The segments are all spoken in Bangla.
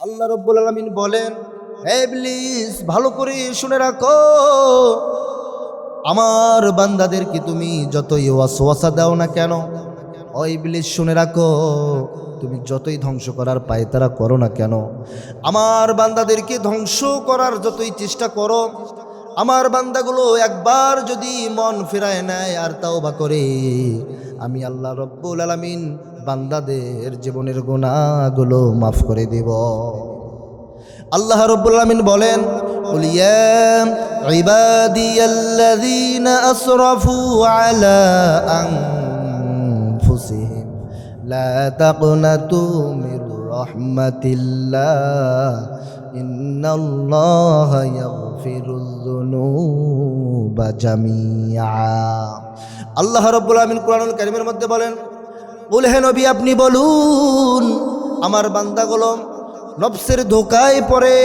আল্লাহ রাব্বুল আলামিন বলেন, হে ইবলিস ভালো করে শুনে রাখো, আমার বান্দাদেরকে তুমি যতই ওয়াসওয়াসা দাও না কেন, ও ইবলিস শুনে রাখো, তুমি যতই ধ্বংস করার পায়তারা করো না কেন, আমার বান্দাদেরকে ধ্বংস করার যতই চেষ্টা করো, আমার বান্দাগুলো একবার যদি মন ফেরায় নেয় আর তাওবা করে, আমি আল্লাহ রব্বুল আলামিন বান্দাদের জীবনের গুনাহগুলো মাফ করে দেব। আল্লাহ রব্বুল আলামিন বলেন, কুল ইয়া ইবাদিয়াল্লাযীনা আসরাফু আলা আনফুসিহিম লা তাকনাতু মির রাহমাতিল্লাহ ইন্নাল্লাহা ইয়াগফিরুয যুনুবা জামিআ। আল্লাহ রাব্বুল আলামিন কোরআনুল কারীমের মধ্যে বলেন, কুল হে নবী আপনি বলুন, আমার বান্দাগুলো নফসের ধোকায় পড়ে,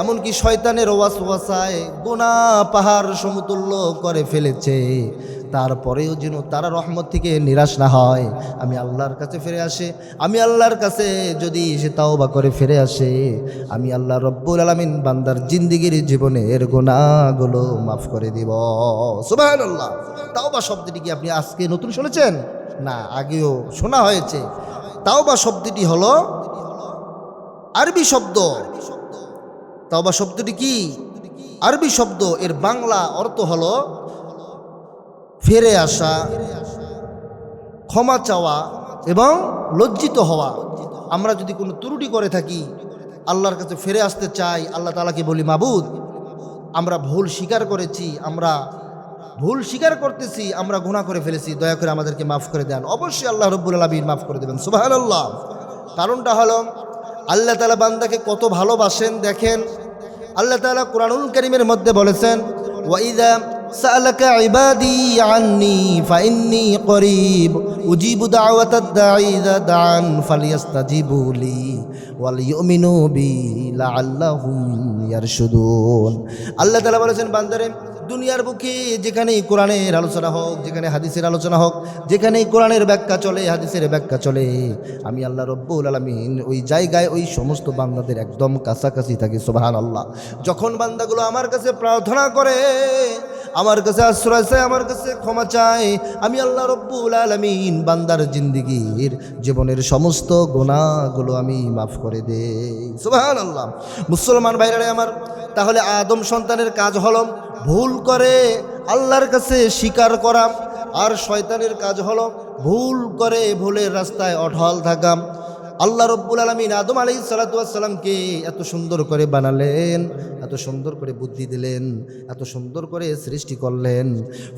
এমনকি শয়তানের ওয়াসওয়াসায় গুনাহ পাহাড় সমতুল্য করে ফেলেছে, তারপরেও যেন তারা রহমত থেকে নিরাশ না হয়, আমি আল্লাহর কাছে ফিরে আসে, আমি আল্লাহর কাছে যদি সে তাওবা করে ফিরে আসে, আমি আল্লাহ রব্বুল আলামিন বান্দার জিন্দেগির জীবনের গুনাহগুলো মাফ করে দিব। সুবহানাল্লাহ। তাওবা শব্দটি কি আপনি আজকে নতুন শুনেছেন? না, আগেও শোনা হয়েছে। তাওবা শব্দটি হলো আরবি শব্দ। তাওবা শব্দটি কি? আরবি শব্দ। এর বাংলা অর্থ হলো ফিরে আসা, ক্ষমা চাওয়া এবং লজ্জিত হওয়া। আমরা যদি কোনো ত্রুটি করে থাকি, আল্লাহর কাছে ফিরে আসতে চাই, আল্লাহ তাআলাকে বলি, মাবুদ আমরা ভুল স্বীকার করেছি, আমরা ভুল স্বীকার করতেছি, আমরা গুনাহ করে ফেলেছি, দয়া করে আমাদেরকে মাফ করে দেন। অবশ্যই আল্লাহ রব্বুল আলামিন মাফ করে দেবেন। সুবহানাল্লাহ। কারণটা হলো আল্লাহ তাআলা বান্দাকে কত ভালোবাসেন দেখেন। আল্লাহ তাআলা কুরআনুল কারীমের মধ্যে বলেছেন, ওয়াইদা সাআলাকা ইবাদি আন্নী ফাইন্নী করিব উজিবু দাওয়াতাদ দাঈ ইযা দাআন ফালইস্তাজিবু লি ওয়াল ইউমিনু বি লাআল্লাহুম ইয়ারশুদুন। আল্লাহ তাআলা বলেছেন, বান্দারে দুনিয়ার বুকে যেখানেই কোরআনের আলোচনা হোক, যেখানে হাদিসের আলোচনা হোক, যেখানেই কোরআনের ব্যাখ্যা চলে, হাদিসের ব্যাখ্যা চলে, আমি আল্লাহ রব্বুল আলামিন ওই জায়গায় ওই সমস্ত বান্দাদের একদম কাছাকাছি থাকি। সুবহানাল্লাহ। যখন বান্দাগুলো আমার কাছে প্রার্থনা করে, আমার কাছে আশ্রয় চায়, আমার কাছে ক্ষমা চায়, আমি আল্লাহ রব্বুল আলামিন বান্দার জিন্দেগির জীবনের সমস্ত গুনাহগুলো আমি মাফ করে দেই। সুবহানাল্লাহ। মুসলমান ভাইরা আমার, তাহলে আদম সন্তানের কাজ হলো ভুল করে আল্লাহর কাছে স্বীকার করা, আর শয়তানের কাজ হলো ভুল করে ভুলের রাস্তায় অটল থাকা। আল্লাহ রব্বুল আলামিন আদম আলাইহিস সালাতু ওয়াস সালামকে এত সুন্দর করে বানালেন, এত সুন্দর করে বুদ্ধি দিলেন, এত সুন্দর করে সৃষ্টি করলেন।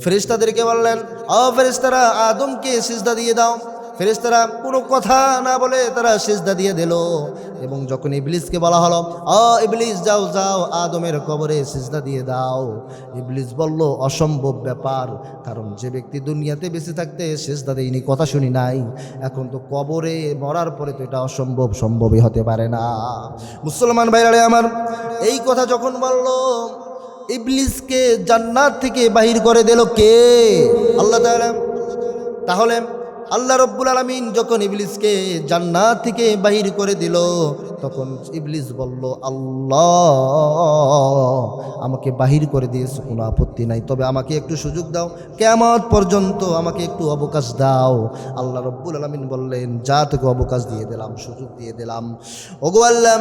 ফেরেশতাদেরকে বললেন, ও ফেরেশতারা আদমকে সিজদা দিয়ে দাও। ফেরেশতারা কোনো কথা না বলে তারা সিজদা দিয়ে দিল। এবং যখন ইবলিসকে বলা হলো, ও ইবলিস যাও যাও আদমের কবরে সিজদা দিয়ে দাও, ইবলিস বলল, অসম্ভব ব্যাপার, কারণ যে ব্যক্তি দুনিয়াতে বেঁচে থাকতে সিজদা দেয়নি, কথা শুনি নাই, এখন তো কবরে মরার পরে তো এটা অসম্ভব, সম্ভবই হতে পারে না। মুসলমান ভাইরা আমার, এই কথা যখন বলল, ইবলিসকে জান্নাত থেকে বাহির করে দিল কে? আল্লাহ তাআলা। তাহলে আল্লাহ রব্বুল আলামিন যখন ইবলিসকে জান্নাত থেকে বাহির করে দিল, তখন ইবলিস বলল, আল্লাহ আমাকে বাহির করে দিয়েছে, কোনো আপত্তি নাই, তবে আমাকে একটু সুযোগ দাও, কিয়ামত পর্যন্ত আমাকে একটু অবকাশ দাও। আল্লাহ রব্বুল আলামিন বললেন, যা তোকে অবকাশ দিয়ে দিলাম, সুযোগ দিয়ে দিলাম। ওগো আল্লাহ,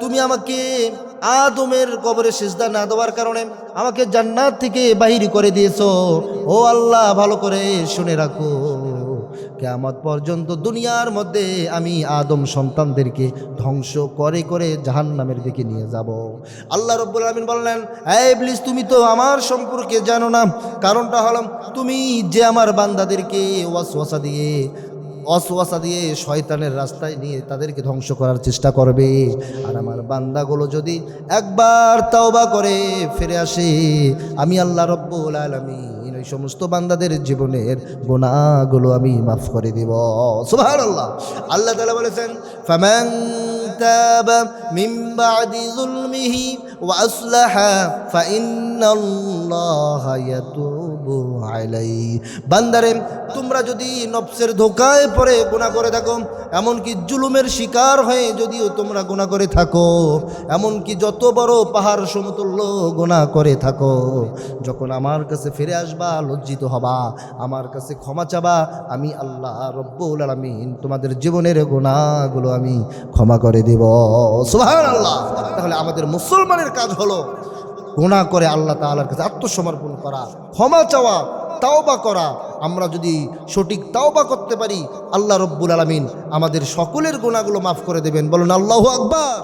তুমি আমাকে আদমের কবরে সিজদা না দেওয়ার কারণে আমাকে জান্নাত থেকে বাহির করে দিয়েছো। ও আল্লাহ, ভালো করে শুনে রাখো, কিয়ামত পর্যন্ত দুনিয়ার মধ্যে আমি আদম সন্তানদেরকে ধ্বংস করে করে জাহান্নামের দিকে নিয়ে যাব। আল্লাহ রাব্বুল আলামিন বললেন, হে ইবলিস, তুমি তো আমার সম্পর্কে জানো না। কারণটা হলো, তুমি যে আমার বান্দাদেরকে ওয়াসওয়াসা দিয়ে শয়তানের রাস্তায় নিয়ে তাদেরকে ধ্বংস করার চেষ্টা করবে, আর আমার বান্দাগুলো যদি একবার তাওবা করে ফিরে আসে, আমি আল্লাহ রাব্বুল আলামিন ওই সমস্ত বান্দাদের জীবনের গুনাহগুলো আমি মাফ করে দিব। সুবহানাল্লাহ। আল্লাহ তাআলা বলেছেন, ফামান তাবা মিন বাদি যুলমিহি ওয়া আসলাহা ফাইন্নাল্লাহা ইয়াতুবু আলাইহি। বান্দারে, তোমরা যদি নফসের ধোকায় পড়ে গুনাহ করে থাকো, এমনকি জুলুমের শিকার হয়ে যদিও তোমরা গুনাহ করে থাকো, এমনকি যত বড় পাহাড় সমতুল্য গুনাহ করে থাকো, যখন আমার কাছে ফিরে আসবা লজ্জিত হবা, আমার কাছে ক্ষমা চাবা, আমি আল্লাহ রব্বুল আলামিন তোমাদের জীবনের গুনাহগুলো আমি ক্ষমা করে দেব। সুবহানাল্লাহ। তাহলে আমাদের মুসলমানের কাজ হলো গুনাহ করে আল্লাহ তাআলার কাছে আত্মসমর্পণ করা, ক্ষমা চাওয়া, তাওবা করা। আমরা যদি সঠিক তাওবা করতে পারি, আল্লাহ রব্বুল আলামিন আমাদের সকলের গুনাহগুলো মাফ করে দেবেন। বলুন আল্লাহু আকবার।